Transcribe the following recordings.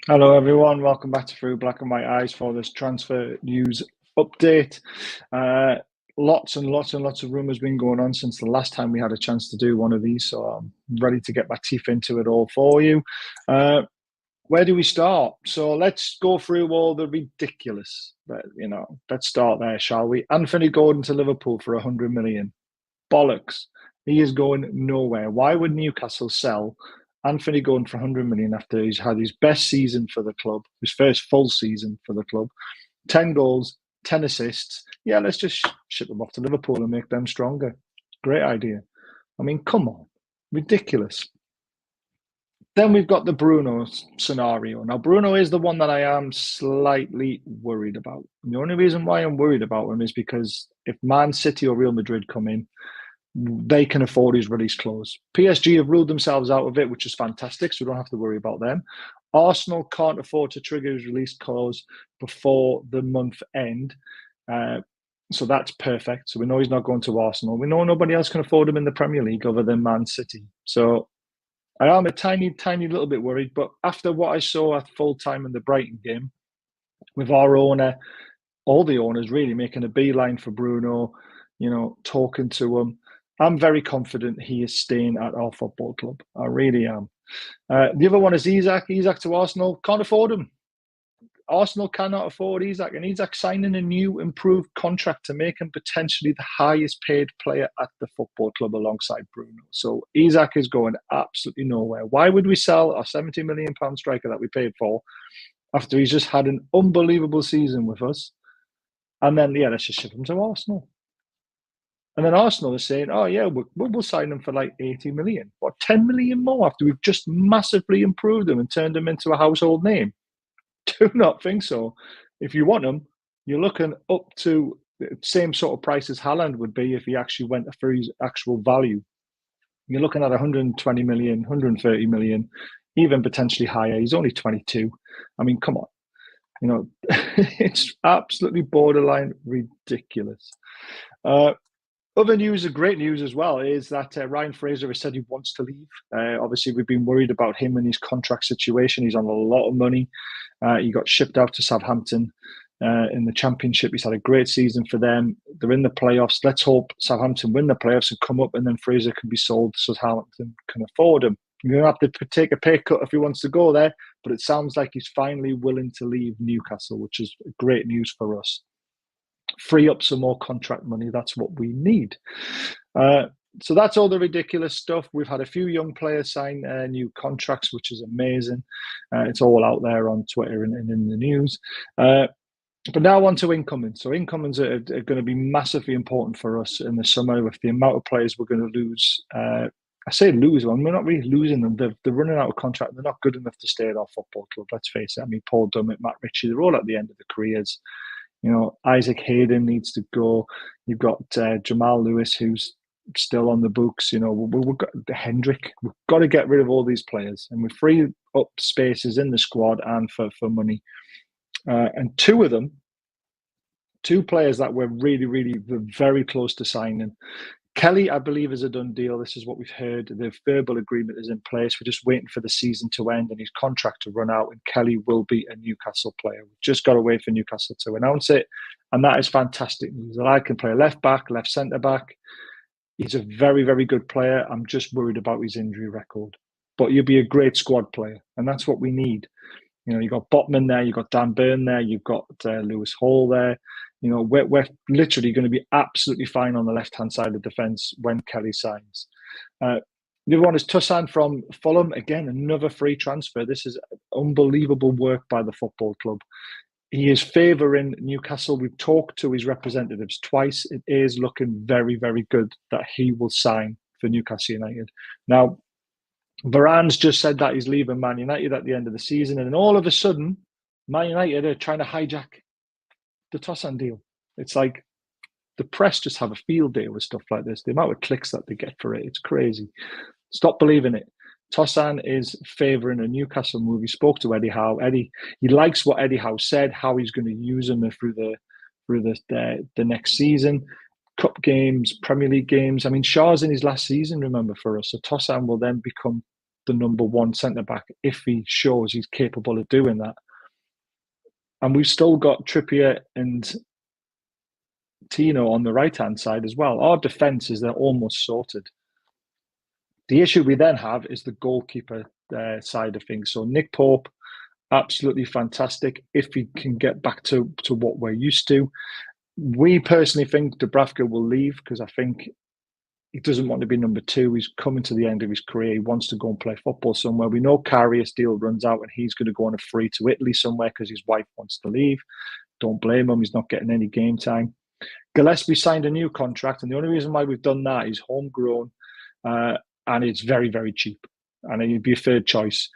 Hello, everyone. Welcome back to Through Black and White Eyes for this transfer news update. Uh, Lots and lots and lots of rumours been going on since the last time we had a chance to do one of these, so I'm ready to get my teeth into it all for you. Uh, where do we start? So let's go through all the ridiculous. Let's start there, shall we? Anthony Gordon to Liverpool for 100 million. Bollocks. He is going nowhere. Why would Newcastle sell Anthony Gordon for 100 million after he's had his best season for the club, his first full season for the club, 10 goals, 10 assists? Yeah, let's just ship them off to Liverpool and make them stronger. Great idea. I mean, come on. Ridiculous. Then we've got the Bruno scenario. Now, Bruno is the one that I am slightly worried about. And the only reason why I'm worried about him is because if Man City or Real Madrid come in, they can afford his release clause. PSG have ruled themselves out of it, which is fantastic, so we don't have to worry about them. Arsenal can't afford to trigger his release clause before the month end. So that's perfect. So we know he's not going to Arsenal. We know nobody else can afford him in the Premier League other than Man City. So I am a tiny, tiny little bit worried. But after what I saw at full time in the Brighton game, with our owner, all the owners really making a beeline for Bruno, talking to him, I'm very confident he is staying at our football club. I really am. The other one is Isak. Isak to Arsenal. Can't afford him. Arsenal cannot afford Isak, and Isak signing a new improved contract to make him potentially the highest paid player at the football club alongside Bruno. So Isak is going absolutely nowhere. Why would we sell our £70 million striker that we paid for after he's just had an unbelievable season with us? And then, yeah, let's just ship him to Arsenal. And then Arsenal is saying, oh, yeah, we'll sign him for like 80 million or 10 million more after we've just massively improved him and turned him into a household name. Do not think so. If you want him, you're looking up to the same sort of price as Haaland would be if he actually went for his actual value. You're looking at 120 million, 130 million, even potentially higher. He's only 22. I mean, come on. It's absolutely borderline ridiculous. Other news, great news as well, is that Ryan Fraser has said he wants to leave. Obviously, we've been worried about him and his contract situation. He's on a lot of money. He got shipped out to Southampton in the Championship. He's had a great season for them. They're in the playoffs. Let's hope Southampton win the playoffs and come up, and then Fraser can be sold so Southampton can afford him. You're going to have to take a pay cut if he wants to go there, but it sounds like he's finally willing to leave Newcastle, which is great news for us. Free up some more contract money. That's what we need. So that's all the ridiculous stuff. We've had a few young players sign new contracts, which is amazing. It's all out there on Twitter and in the news. But now on to incoming. So incomings are going to be massively important for us in the summer with the amount of players we're going to lose. I say lose them. We're not really losing them. They're running out of contract. They're not good enough to stay at our football club. Let's face it. I mean, Paul Dummett, Matt Ritchie, they're all at the end of their careers. Isaac Hayden needs to go. You've got Jamal Lewis, who's still on the books. We've got Hendrick. We've got to get rid of all these players, and we free up spaces in the squad and for money. And two players that we're really, really very close to signing. Kelly, I believe, is a done deal. This is what we've heard. The verbal agreement is in place. We're just waiting for the season to end and his contract to run out, and Kelly will be a Newcastle player. We've just got to wait for Newcastle to announce it, and that is fantastic news. I can play left back, left centre back. He's a very, very good player. I'm just worried about his injury record. But you'll be a great squad player, and that's what we need. You've got Botman there, you've got Dan Burn there, you've got Lewis Hall there. We're literally going to be absolutely fine on the left-hand side of the defence when Kelly signs. The other one is Toussaint from Fulham. Again, another free transfer. This is unbelievable work by the football club. He is favouring Newcastle. We've talked to his representatives twice. It is looking very, very good that he will sign for Newcastle United. Now, Varane's just said that he's leaving Man United at the end of the season, and all of a sudden, Man United are trying to hijack the Toussaint deal. It's like the press just have a field day with stuff like this. The amount of clicks that they get for it, it's crazy. Stop believing it. Toussaint is favouring a Newcastle move. He spoke to Eddie Howe. He likes what Eddie Howe said, how he's going to use him through the next season. Cup games, Premier League games. I mean, Shaw's in his last season, remember, for us. So Toussaint will then become the number one centre-back if he shows he's capable of doing that. And we've still got Trippier and Tino on the right-hand side as well. Our defence is almost sorted. The issue we then have is the goalkeeper side of things. So Nick Pope, absolutely fantastic if he can get back to what we're used to. We personally think Dubravka will leave because I think he doesn't want to be number two. He's coming to the end of his career. He wants to go and play football somewhere. We know Karius' deal runs out and he's going to go on a free to Italy somewhere because his wife wants to leave. Don't blame him. He's not getting any game time. Gillespie signed a new contract, and the only reason why we've done that is homegrown, and it's very, very cheap, and it'd be a third choice.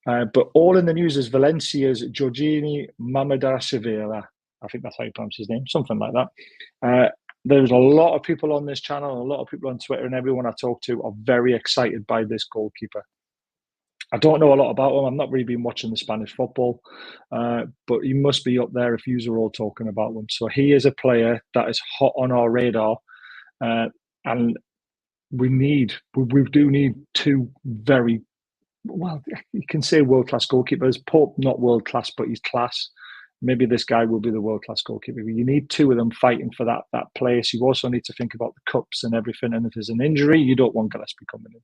But all in the news is Valencia's Giorgini Mamadashvili. I think that's how you pronounce his name, something like that. There's a lot of people on this channel, a lot of people on Twitter, and everyone I talk to are very excited by this goalkeeper. I don't know a lot about him. I've not really been watching the Spanish football, but he must be up there if you are all talking about him. So he is a player that is hot on our radar, and we do need two very, well, you can say world-class goalkeepers. Pope, not world-class, but he's class. Maybe this guy will be the world-class goalkeeper. You need two of them fighting for that place. You also need to think about the cups and everything. And if there's an injury, you don't want Gillespie coming in.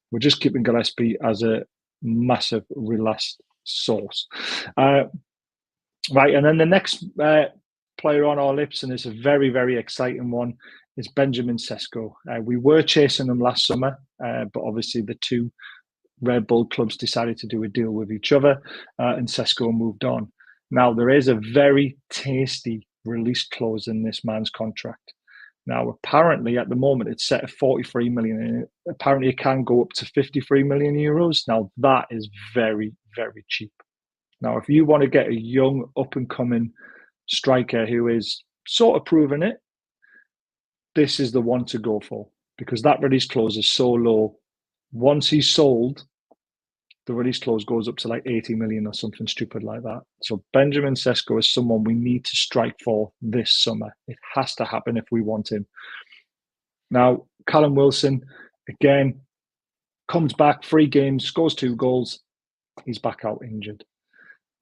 We're just keeping Gillespie as a massive last source. Right, and then the next player on our lips, and it's a very, very exciting one, is Benjamin Sesko. We were chasing him last summer, but obviously the two Red Bull clubs decided to do a deal with each other, and Sesko moved on. Now, there is a very tasty release clause in this man's contract. Now, apparently, at the moment, it's set at 43 million. And apparently, it can go up to 53 million euros. Now, that is very, very cheap. Now, if you want to get a young, up-and-coming striker who is sort of proving it, this is the one to go for, because that release clause is so low. Once he's sold, the release clause goes up to like 80 million or something stupid like that. So Benjamin Sesko is someone we need to strike for this summer. It has to happen if we want him. Now, Callum Wilson, again, comes back, 3 games, scores 2 goals. He's back out injured.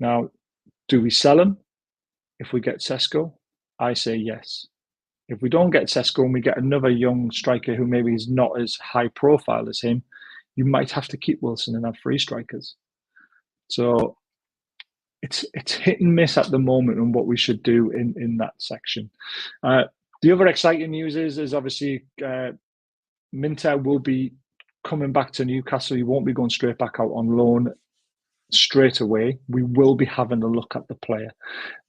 Now, do we sell him if we get Sesko? I say yes. If we don't get Sesko and we get another young striker who maybe is not as high profile as him, you might have to keep Wilson and have 3 strikers. So it's hit and miss at the moment on what we should do in that section. The other exciting news is obviously Minter will be coming back to Newcastle. He won't be going straight back out on loan straight away. We will be having a look at the player.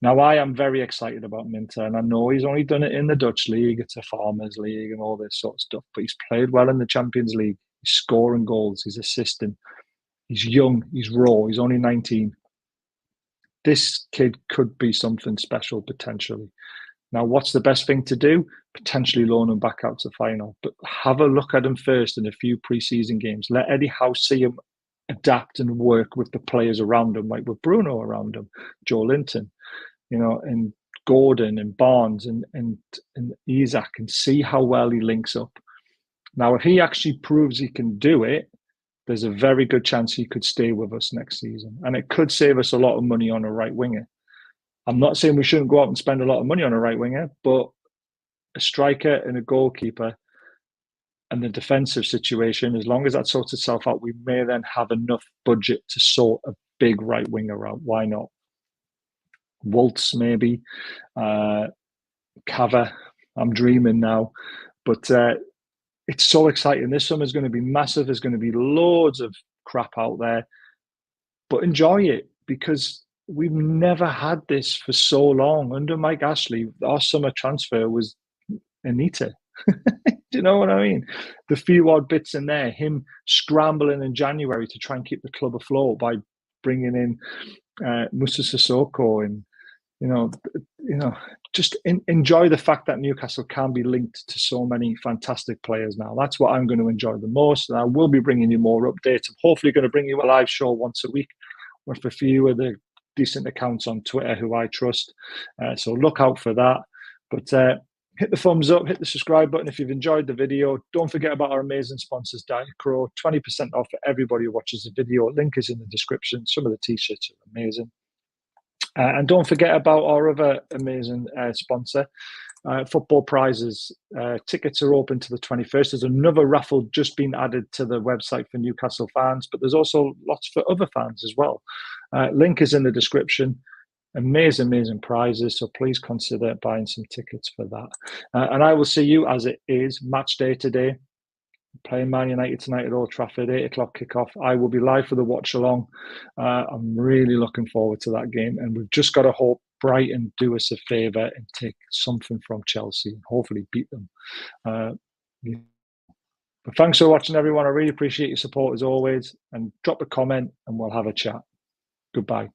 Now, I am very excited about Minter, and I know he's only done it in the Dutch league. It's a farmers league and all this sort of stuff, but he's played well in the Champions League. He's scoring goals. He's assisting. He's young. He's raw. He's only 19. This kid could be something special potentially. Now, what's the best thing to do? Potentially loan him back out to final, but have a look at him first in a few pre-season games. Let Eddie Howe see him adapt and work with the players around him, like with Bruno around him, Joe Linton, and Gordon and Barnes and Isaac, and see how well he links up. Now, if he actually proves he can do it, there's a very good chance he could stay with us next season. And it could save us a lot of money on a right winger. I'm not saying we shouldn't go out and spend a lot of money on a right winger, but a striker and a goalkeeper and the defensive situation, as long as that sorts itself out, we may then have enough budget to sort a big right winger out. Why not? Waltz, maybe. Cava. I'm dreaming now. But it's so exciting. This summer is going to be massive. There's going to be loads of crap out there. But enjoy it, because we've never had this for so long. Under Mike Ashley, our summer transfer was Anita. Do you know what I mean? The few odd bits in there, him scrambling in January to try and keep the club afloat by bringing in Musa Sissoko, and just enjoy the fact that Newcastle can be linked to so many fantastic players now. That's what I'm going to enjoy the most. And I will be bringing you more updates. I'm hopefully going to bring you a live show once a week with a few of the decent accounts on Twitter who I trust. So look out for that. But hit the thumbs up, hit the subscribe button if you've enjoyed the video. Don't forget about our amazing sponsors, Diacro, 20% off for everybody who watches the video. Link is in the description. Some of the t-shirts are amazing. And don't forget about our other amazing sponsor, Football Prizes. Tickets are open to the 21st. There's another raffle just been added to the website for Newcastle fans, but there's also lots for other fans as well. Link is in the description. Amazing prizes, so please consider buying some tickets for that. And I will see you, as it is match day today, playing Man United tonight at Old Trafford, 8 o'clock kickoff. I will be live for the watch along. I'm really looking forward to that game, and we've just got to hope Brighton do us a favour and take something from Chelsea and hopefully beat them. But thanks for watching, everyone. I really appreciate your support as always, and drop a comment and we'll have a chat. Goodbye.